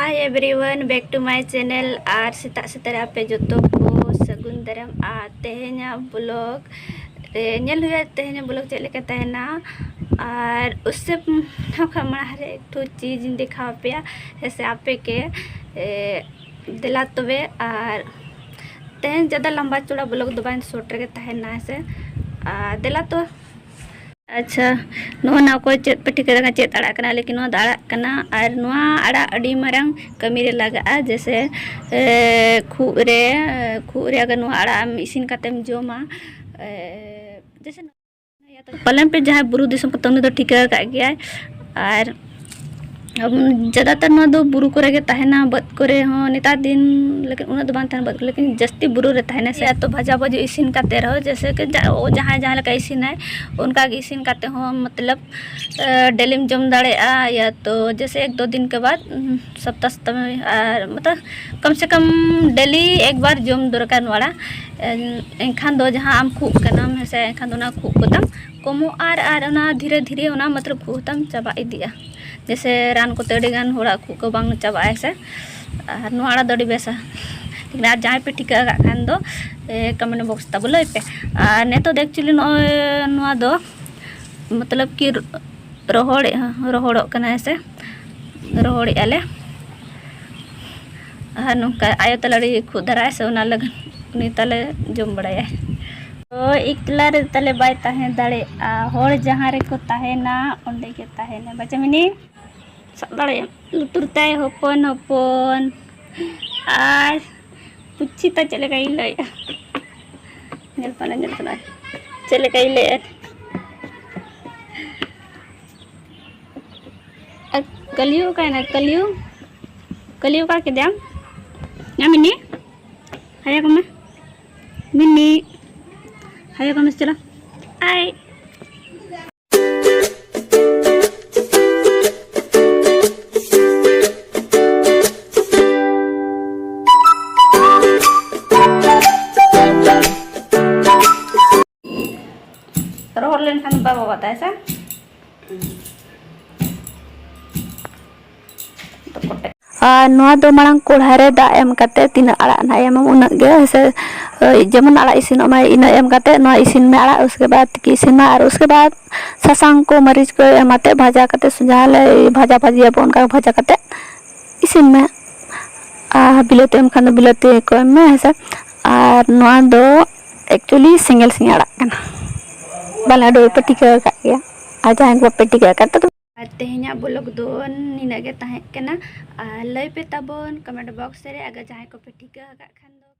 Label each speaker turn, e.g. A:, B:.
A: hi everyone back to my channel और सेता सेता पे जो को सगुन दरम आ तेहेना ब्लॉग नेल हुआ तेहेना ब्लॉग चले के तहना और उससे हमारे एक तो चीज़ दिखा पे ऐसे आपे के दिला तबे और तेहन ज़्यादा लंबा चौड़ा ब्लॉग दो बाइन शॉर्ट रे तहना ऐसे दिला तो अच्छा नो को चेत पे ठीक चेत आड़ा कना लेकिन नो दाड़ा कना और नो आड़ा अड़ी मरंग कमी रे लगा जैसे खूरे अगर नो आड़ा इसिन कातेम जोमा जैसे पलम पे जहाँ बुरु दिसम को तमने तो ठीक का गया और ज़्यादातर ना दो बुरु को रगे तहना बद करे हाँ नेता दिन लेकिन उन्हें तो बांध तहना बद लेकिन जस्ती बुरु रे तहने से तो भाजा भाजी इसिन काते रहो जैसे कि जहाँ जहाँ लगा इसिन है उनका इसिन काते हो मतलब डेली जम दाड़े या तो जैसे एक दो दिन के बाद सप्ताह में मतलब कम से कम डेली एक बार जम दरकार वाला एनखान दो जहाँ आम खूब का नाम है से एनखान दो ना खूब कोतम कमो और ना धीरे धीरे ना मतलब खूबतम चाबा इदिया जैसे रान को तेड़ी गान होड़ा को बांग चाबा ऐसे नुआड़ा दड़ी बेसा लेकिन आज जहाँ पे ठीक खान दो कमेंट बॉक्स तब लय पे ने तो एक्चुअली नुआ दो मतलब कि रोहड़ कना ऐसे रोहड़ आले नौका आयो तलड़ी खुदरा से उना लगन उनी तले जम बड़ाया तो इकला रे तले बाय ताहे दाड़े होड़ जहाँ रे को ताहेना ओंडे के ताहेना बच्चा मिनी सब दाड़े लुतुरताय होपन होपन और पुच्छी ता चले गई लय नेल पना चले गई ले कलियो का ना कलियो का के दाम ना मिनी हाया को मिनी हाया को चला आई रोहर लेन खान बाबा बताए सा नोआ दो मांग कोढ़ारे दा एम काते तीन आड़ा ना एम उन गे से जमन आड़ा इसिन मा इन एम काते नोआ इसिन में आड़ा उसके बाद की इसिन में और उसके बाद सासांग को मरीच को एमाते भाजा काते सुझाले भाजा भाजी अब उनका भाजा काते इसिन में बिलते एम खान बिलते को एम में ऐसा और नोआ दो एक्चुअली सिंगल आड़ा कना बाला दो पे ठीक का गया आ जहां को पे ठीक का तो तेहना ब्लॉग दो निना गे ताहे कना लय पे ताबन कमेंट बॉक्स रे अगर जहां को पे ठीक का खान दो